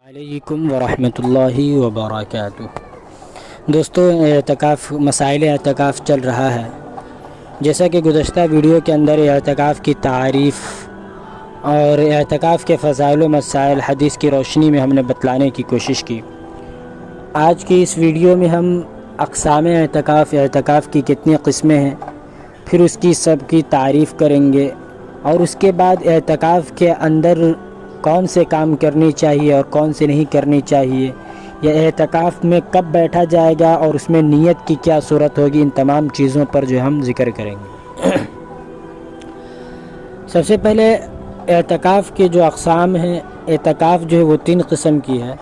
علیکم ورحمۃ اللہ وبرکاتہ۔ دوستو، اعتکاف مسائل اعتکاف چل رہا ہے۔ جیسا کہ گزشتہ ویڈیو کے اندر اعتکاف کی تعریف اور اعتکاف کے فضائل و مسائل حدیث کی روشنی میں ہم نے بتلانے کی کوشش کی۔ آج کی اس ویڈیو میں ہم اقسام اعتکاف کی کتنی قسمیں ہیں، پھر اس کی سب کی تعریف کریں گے، اور اس کے بعد اعتکاف کے اندر کون سے کام کرنی چاہیے اور کون سے نہیں کرنی چاہیے، یا اعتکاف میں کب بیٹھا جائے گا اور اس میں نیت کی کیا صورت ہوگی، ان تمام چیزوں پر جو ہم ذکر کریں گے۔ سب سے پہلے اعتکاف کے جو اقسام ہیں، اعتکاف جو ہے وہ 3 قسم کی ہے۔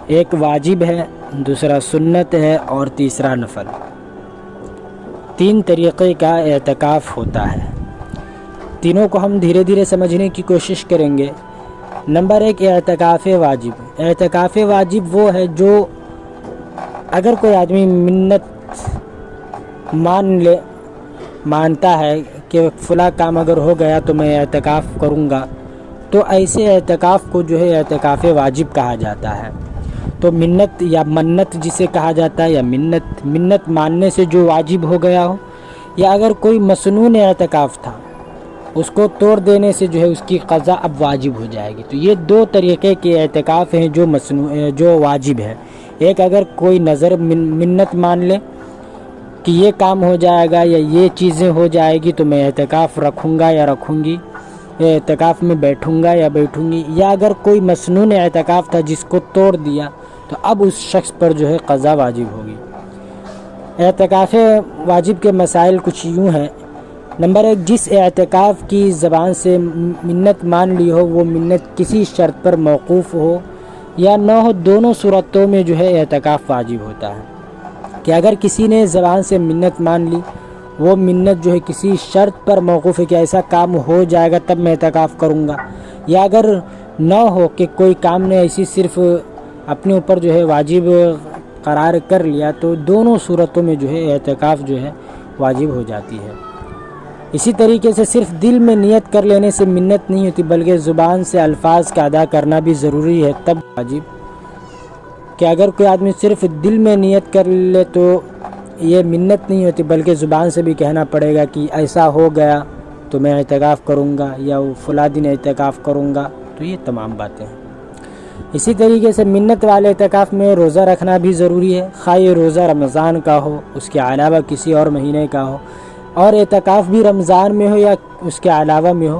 ایک واجب ہے، دوسرا سنت ہے، اور تیسرا نفل۔ 3 طریقے کا اعتکاف ہوتا ہے۔ تینوں کو ہم دھیرے دھیرے سمجھنے کی کوشش کریں گے۔ نمبر 1، اعتکاف واجب۔ اعتکاف واجب وہ ہے جو اگر کوئی آدمی منت مانتا ہے کہ فلاں کام اگر ہو گیا تو میں اعتکاف کروں گا، تو ایسے اعتکاف کو جو ہے اعتکاف واجب کہا جاتا ہے۔ تو منت یا منت جسے کہا جاتا ہے، یا منت ماننے سے جو واجب ہو گیا ہو، یا اگر کوئی مسنون اعتکاف تھا اس کو توڑ دینے سے جو ہے اس کی قضا اب واجب ہو جائے گی۔ تو یہ 2 طریقے کے اعتکاف ہیں جو واجب ہے۔ ایک، اگر کوئی نظر منت مان لے کہ یہ کام ہو جائے گا یا یہ چیزیں ہو جائے گی تو میں اعتکاف رکھوں گا یا رکھوں گی، اعتکاف میں بیٹھوں گا یا بیٹھوں گی، یا اگر کوئی مسنون اعتکاف تھا جس کو توڑ دیا تو اب اس شخص پر جو ہے قضا واجب ہوگی۔ اعتکاف واجب کے مسائل کچھ یوں ہیں۔ نمبر 1، جس اعتکاف کی زبان سے منت مان لی ہو وہ منت کسی شرط پر موقوف ہو یا نہ ہو، دونوں صورتوں میں جو ہے اعتکاف واجب ہوتا ہے۔ کہ اگر کسی نے زبان سے منت مان لی، وہ منت جو ہے کسی شرط پر موقوف ہے کہ ایسا کام ہو جائے گا تب میں اعتکاف کروں گا، یا اگر نہ ہو کہ کوئی کام نے ایسی صرف اپنے اوپر جو ہے واجب قرار کر لیا، تو دونوں صورتوں میں جو ہے اعتکاف جو ہے واجب ہو جاتی ہے۔ اسی طریقے سے صرف دل میں نیت کر لینے سے منت نہیں ہوتی، بلکہ زبان سے الفاظ کا ادا کرنا بھی ضروری ہے تب واجب۔ کہ اگر کوئی آدمی صرف دل میں نیت کر لے تو یہ منت نہیں ہوتی، بلکہ زبان سے بھی کہنا پڑے گا کہ ایسا ہو گیا تو میں اعتکاف کروں گا یا فلاں دن اعتکاف کروں گا۔ تو یہ تمام باتیں ہیں۔ اسی طریقے سے منت والے اعتکاف میں روزہ رکھنا بھی ضروری ہے، خواہ یہ روزہ رمضان کا ہو، اس کے علاوہ کسی اور مہینے کا ہو، اور اعتکاف بھی رمضان میں ہو یا اس کے علاوہ میں ہو۔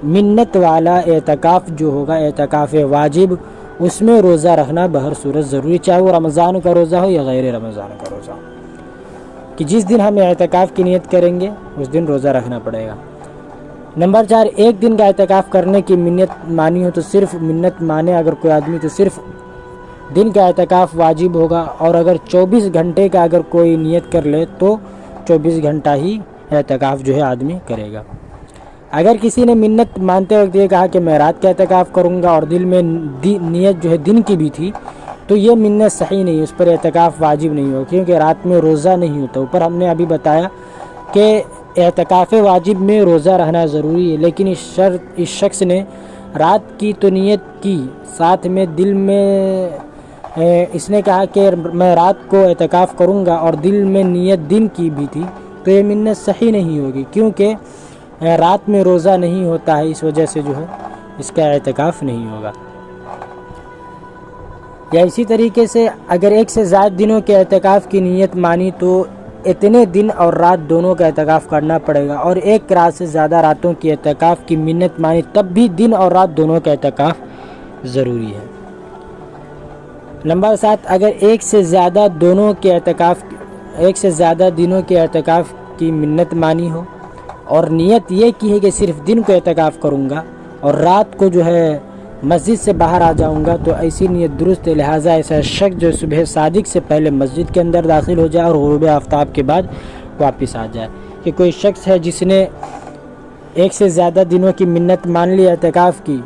منت والا اعتکاف جو ہوگا اعتکاف واجب، اس میں روزہ رکھنا بہر صورت ضروری، چاہے وہ رمضان کا روزہ ہو یا غیر رمضان کا روزہ ہو، کہ جس دن ہم اعتکاف کی نیت کریں گے اس دن روزہ رکھنا پڑے گا۔ نمبر 4، 1 دن کا اعتکاف کرنے کی منت مانی ہو تو صرف منت مانے اگر کوئی آدمی تو صرف دن کا اعتکاف واجب ہوگا، اور اگر 24 گھنٹے کا اگر کوئی نیت کر لے تو 24 گھنٹہ ہی اعتکاف جو ہے آدمی کرے گا۔ اگر کسی نے منت مانتے وقت یہ کہا کہ میں رات کا اعتکاف کروں گا اور دل میں نیت جو ہے دن کی بھی تھی، تو یہ منت صحیح نہیں، اس پر اعتکاف واجب نہیں ہو، کیونکہ رات میں روزہ نہیں ہوتا۔ اوپر ہم نے ابھی بتایا کہ اعتکاف واجب میں روزہ رہنا ضروری ہے، لیکن اس شخص نے رات کی تو نیت کی، ساتھ میں دل میں اس نے کہا کہ میں رات کو اعتکاف کروں گا اور دل میں نیت دن کی بھی تھی، تو یہ منت صحیح نہیں ہوگی، کیونکہ رات میں روزہ نہیں ہوتا ہے، اس وجہ سے جو ہے اس کا اعتکاف نہیں ہوگا۔ یا اسی طریقے سے اگر 1 سے زائد دنوں کے اعتکاف کی نیت مانی تو اتنے دن اور رات دونوں کا اعتکاف کرنا پڑے گا، اور 1 رات سے زیادہ راتوں کی اعتکاف کی منت مانی تب بھی دن اور رات دونوں کا اعتکاف ضروری ہے۔ نمبر 7، اگر 1 سے زیادہ دنوں کے اعتکاف کی منت مانی ہو اور نیت یہ کی ہے کہ صرف دن کو اعتکاف کروں گا اور رات کو جو ہے مسجد سے باہر آ جاؤں گا، تو ایسی نیت درست ہے۔ لہٰذا ایسا شخص جو صبح صادق سے پہلے مسجد کے اندر داخل ہو جائے اور غروب آفتاب کے بعد واپس آ جائے۔ کہ کوئی شخص ہے جس نے 1 سے زیادہ دنوں کی منت مان لی اعتکاف کی،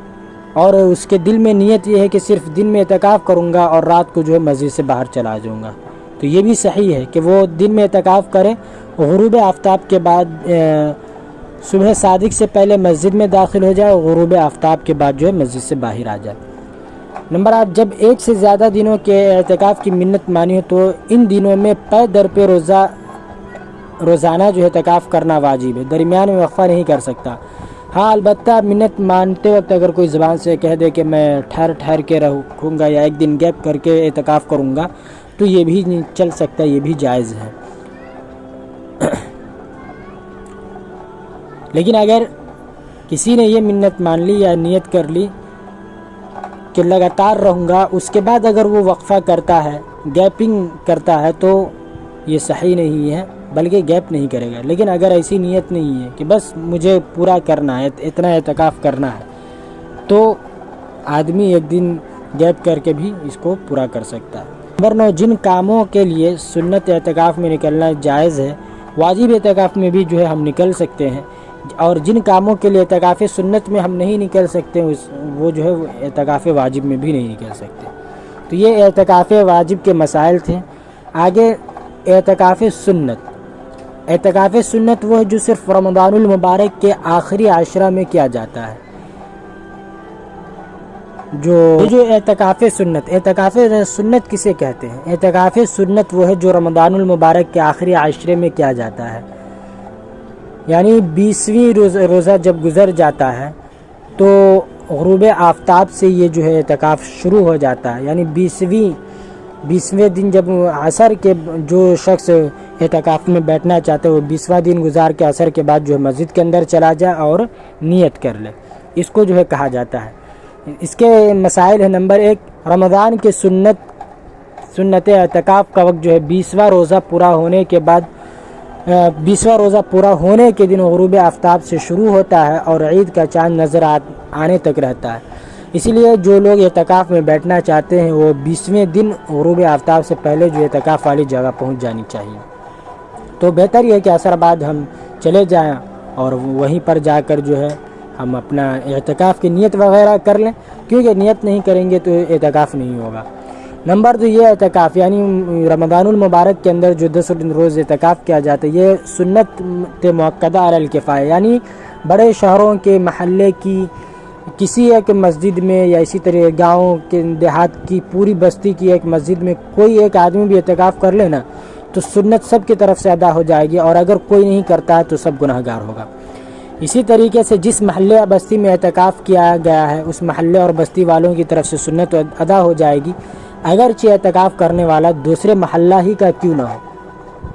اور اس کے دل میں نیت یہ ہے کہ صرف دن میں اعتکاف کروں گا اور رات کو جو ہے مسجد سے باہر چلا جاؤں گا، تو یہ بھی صحیح ہے کہ وہ دن میں اعتکاف کرے، غروب آفتاب کے بعد صبح صادق سے پہلے مسجد میں داخل ہو جائے اور غروب آفتاب کے بعد جو ہے مسجد سے باہر آ جائے۔ نمبر 8، جب ایک سے زیادہ دنوں کے اعتکاف کی منت مانی ہو تو ان دنوں میں پے در پہ روزانہ جو ہے اعتکاف کرنا واجب ہے، درمیان میں وقفہ نہیں کر سکتا۔ ہاں البتہ منت مانتے وقت اگر کوئی زبان سے کہہ دے کہ میں ٹھہر کے رکھوں گا یا ایک دن گیپ کر کے اعتکاف کروں گا تو یہ بھی چل سکتا ہے، یہ بھی جائز ہے۔ لیکن اگر کسی نے یہ منت مان لی یا نیت کر لی کہ لگاتار رہوں گا، اس کے بعد اگر وہ وقفہ کرتا ہے، گیپنگ کرتا ہے، تو یہ صحیح نہیں ہے، بلکہ گیپ نہیں کرے گا۔ لیکن اگر ایسی نیت نہیں ہے کہ بس مجھے پورا کرنا ہے، اتنا اعتکاف کرنا ہے، تو آدمی ایک دن گیپ کر کے بھی اس کو پورا کر سکتا ہے۔ نمبر 9، جن کاموں کے لیے سنت اعتکاف میں نکلنا جائز ہے، واجب اعتکاف میں بھی جو ہے ہم نکل سکتے ہیں، اور جن کاموں کے لیے اعتکاف سنت میں ہم نہیں نکل سکتے وہ جو ہے اعتکاف واجب میں بھی نہیں نکل سکتے۔ تو یہ اعتکاف واجب کے مسائل تھے۔ آگے اعتکاف سنت۔ اعتکاف سنت وہ ہے جو صرف رمضان المبارک کے آخری عشرہ میں کیا جاتا ہے۔ جو اعتکاف سنت کسے کہتے ہیں؟ اعتکاف سنت وہ ہے جو رمضان المبارک کے آخری عشرے میں کیا جاتا ہے، یعنی 20ویں روزہ جب گزر جاتا ہے تو غروب آفتاب سے یہ جو ہے اعتکاف شروع ہو جاتا ہے، یعنی 20ویں دن جب عصر کے جو شخص اعتکاف میں بیٹھنا چاہتے ہیں وہ 20واں دن گزار کے عصر کے بعد جو ہے مسجد کے اندر چلا جائے اور نیت کر لے، اس کو جو ہے کہا جاتا ہے۔ اس کے مسائل ہے۔ نمبر 1، رمضان کے سنت اعتکاف کا وقت جو ہے 20واں روزہ پورا ہونے کے بعد 20واں روزہ پورا ہونے کے دن غروب آفتاب سے شروع ہوتا ہے اور عید کا چاند نظر آنے تک رہتا ہے۔ اسی لیے جو لوگ اعتکاف میں بیٹھنا چاہتے ہیں وہ 20ویں دن غروب آفتاب سے پہلے جو اعتکاف والی جگہ پہنچ جانی چاہیے۔ تو بہتر یہ ہے کہ عصر بعد ہم چلے جائیں اور وہیں پر جا کر جو ہے ہم اپنا اعتکاف کی نیت وغیرہ کر لیں، کیونکہ نیت نہیں کریں گے تو اعتکاف نہیں ہوگا۔ نمبر 2، یہ اعتکاف یعنی رمضان المبارک کے اندر جو 10 روز اعتکاف کیا جاتا ہے، یہ سنت مؤکدہ علی الکفایہ، یعنی بڑے شہروں کے محلے کی کسی ایک مسجد میں یا اسی طرح گاؤں کے دیہات کی پوری بستی کی ایک مسجد میں کوئی ایک آدمی بھی اعتکاف کر لینا تو سنت سب کی طرف سے ادا ہو جائے گی، اور اگر کوئی نہیں کرتا ہے تو سب گناہ گار ہوگا۔ اسی طریقے سے جس محلے یا بستی میں اعتکاف کیا گیا ہے اس محلے اور بستی والوں کی طرف سے سنت ادا ہو جائے گی، اگرچہ اعتکاف کرنے والا دوسرے محلہ ہی کا کیوں نہ ہو،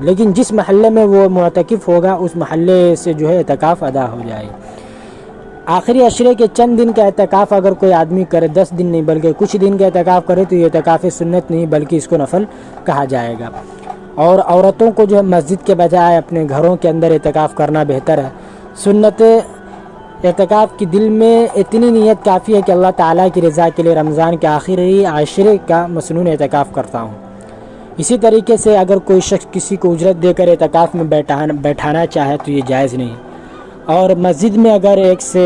لیکن جس محلے میں وہ معتکف ہوگا اس محلے سے جو ہے اعتکاف ادا ہو جائے گی۔ آخری عشرے کے چند دن کا اعتکاف اگر کوئی آدمی کرے، 10 دن نہیں بلکہ کچھ دن کا اعتکاف کرے، تو یہ اعتکاف سنت نہیں بلکہ اس کو نفل کہا جائے گا۔ اور عورتوں کو جو ہے مسجد کے بجائے اپنے گھروں کے اندر اعتکاف کرنا بہتر ہے۔ سنت اعتکاف کی دل میں اتنی نیت کافی ہے کہ اللہ تعالیٰ کی رضا کے لیے رمضان کے آخری عشرے کا مسنون اعتکاف کرتا ہوں۔ اسی طریقے سے اگر کوئی شخص کسی کو اجرت دے کر اعتکاف میں بیٹھانا چاہے تو یہ جائز نہیں، اور مسجد میں اگر ایک سے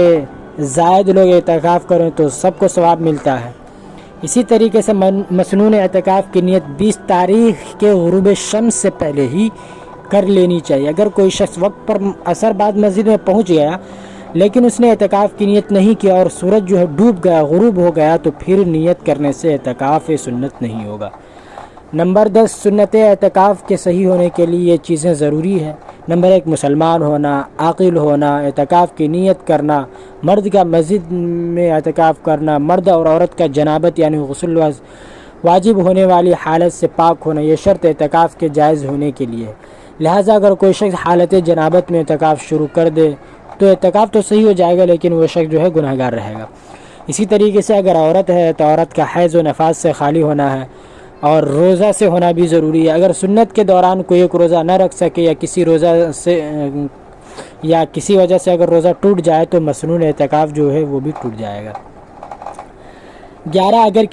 زائد لوگ اعتکاف کریں تو سب کو ثواب ملتا ہے۔ اسی طریقے سے مسنون اعتکاف کی نیت 20 تاریخ کے غروب شمس سے پہلے ہی کر لینی چاہیے۔ اگر کوئی شخص وقت پر عصر بعد مسجد میں پہنچ گیا لیکن اس نے اعتکاف کی نیت نہیں کیا اور سورج جو ہے ڈوب گیا، غروب ہو گیا، تو پھر نیت کرنے سے اعتکاف سنت نہیں ہوگا۔ نمبر 10، سنت اعتکاف کے صحیح ہونے کے لیے یہ چیزیں ضروری ہیں۔ نمبر 1، مسلمان ہونا، عاقل ہونا، اعتکاف کی نیت کرنا، مرد کا مسجد میں اعتکاف کرنا، مرد اور عورت کا جنابت یعنی غسل واجب ہونے والی حالت سے پاک ہونا، یہ شرط اعتکاف کے جائز ہونے کے لیے ہے۔ لہٰذا اگر کوئی شخص حالت جنابت میں اعتکاف شروع کر دے تو اعتکاف تو صحیح ہو جائے گا لیکن وہ شخص جو ہے گناہ گار رہے گا۔ اسی طریقے سے اگر عورت ہے تو عورت کا حیض و نفاس سے خالی ہونا ہے اور روزہ سے ہونا بھی ضروری ہے۔ اگر سنت کے دوران کوئی ایک روزہ نہ رکھ سکے یا کسی وجہ سے اگر روزہ ٹوٹ جائے تو مسنون اعتکاف جو ہے وہ بھی ٹوٹ جائے گا۔ 11، اگر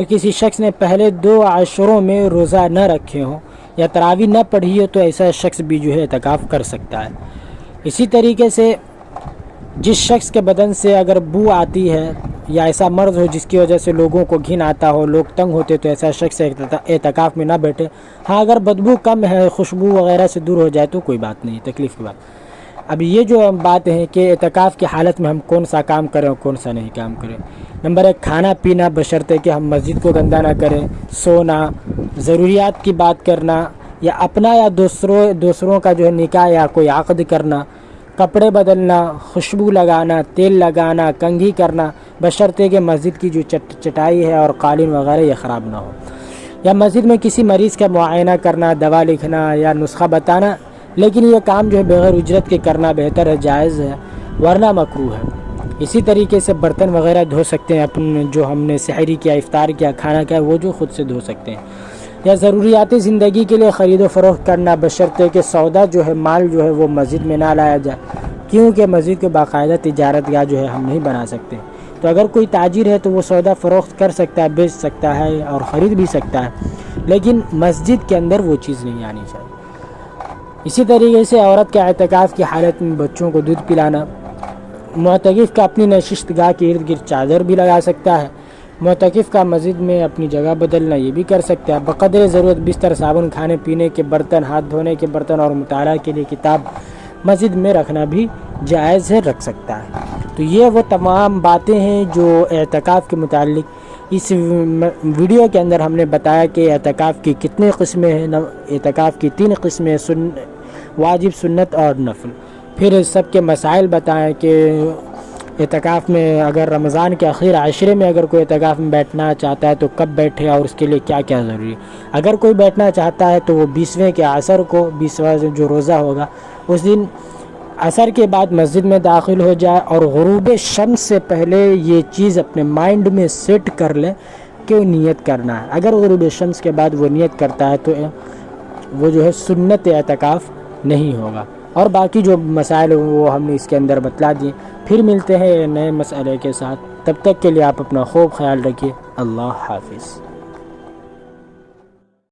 کسی شخص نے پہلے 2 عشروں میں روزہ نہ رکھے ہوں یا تراویح نہ پڑھی ہو تو ایسا شخص بھی جو ہے اعتکاف کر سکتا ہے۔ اسی طریقے سے جس شخص کے بدن سے اگر بو آتی ہے یا ایسا مرض ہو جس کی وجہ سے لوگوں کو گھن آتا ہو، لوگ تنگ ہوتے، تو ایسا شخص اعتکاف میں نہ بیٹھے۔ ہاں اگر بدبو کم ہے، خوشبو وغیرہ سے دور ہو جائے تو کوئی بات نہیں، تکلیف کی بات۔ اب یہ جو بات ہے کہ اعتکاف کی حالت میں ہم کون سا کام کریں اور کون سا نہیں کام کریں. نمبر 1 کھانا پینا بشرطے کہ ہم مسجد کو گندہ نہ کریں. سونا, ضروریات کی بات کرنا یا اپنا یا دوسروں کا جو ہے نکاح یا کوئی عقد کرنا, کپڑے بدلنا, خوشبو لگانا, تیل لگانا, کنگھی کرنا, بشرطے کہ مسجد کی جو چٹائی ہے اور قالین وغیرہ یہ خراب نہ ہو. یا مسجد میں کسی مریض کا معائنہ کرنا, دوا لکھنا یا نسخہ بتانا, لیکن یہ کام جو ہے بغیر اجرت کے کرنا بہتر ہے, جائز ہے, ورنہ مکروہ ہے. اسی طریقے سے برتن وغیرہ دھو سکتے ہیں, اپنے جو ہم نے سحری کیا, افطار کیا, کھانا کیا, وہ جو خود سے دھو سکتے ہیں. یا ضروریات زندگی کے لیے خرید و فروخت کرنا بشرطے کہ سودا جو ہے, مال جو ہے وہ مسجد میں نہ لایا جائے, کیونکہ مسجد کو باقاعدہ تجارت گاہ جو ہے ہم نہیں بنا سکتے. تو اگر کوئی تاجر ہے تو وہ سودا فروخت کر سکتا ہے, بیچ سکتا ہے اور خرید بھی سکتا ہے, لیکن مسجد کے اندر وہ چیز نہیں آنی چاہیے. اسی طریقے سے عورت کا اعتکاف کی حالت میں بچوں کو دودھ پلانا. معتکف کا اپنی نشست گاہ کے ارد گرد چادر بھی لگا سکتا ہے. معتکف کا مسجد میں اپنی جگہ بدلنا یہ بھی کر سکتا ہے. بقدر ضرورت بستر, صابن, کھانے پینے کے برتن, ہاتھ دھونے کے برتن اور مطالعہ کے لیے کتاب مسجد میں رکھنا بھی جائز ہے, رکھ سکتا ہے. تو یہ وہ تمام باتیں ہیں جو اعتکاف کے متعلق اس ویڈیو کے اندر ہم نے بتایا کہ اعتکاف کی کتنے قسمیں ہیں. اعتکاف کی 3 قسمیں, واجب, سنت اور نفل. پھر سب کے مسائل بتائیں کہ اعتکاف میں اگر رمضان کے آخر عشرے میں اگر کوئی اعتکاف میں بیٹھنا چاہتا ہے تو کب بیٹھے اور اس کے لیے کیا کیا ضروری ہے. اگر کوئی بیٹھنا چاہتا ہے تو وہ 20ویں کے عصر کو, 20واں جو روزہ ہوگا اس دن عصر کے بعد مسجد میں داخل ہو جائے اور غروب شمس سے پہلے یہ چیز اپنے مائنڈ میں سیٹ کر لے کہ نیت کرنا ہے. اگر غروب شمس کے بعد وہ نیت کرتا ہے تو وہ جو ہے سنت اعتکاف نہیں ہوگا. اور باقی جو مسائل وہ ہم نے اس کے اندر بتلا دیے. پھر ملتے ہیں نئے مسئلے کے ساتھ, تب تک کے لیے آپ اپنا خوب خیال رکھیے. اللہ حافظ.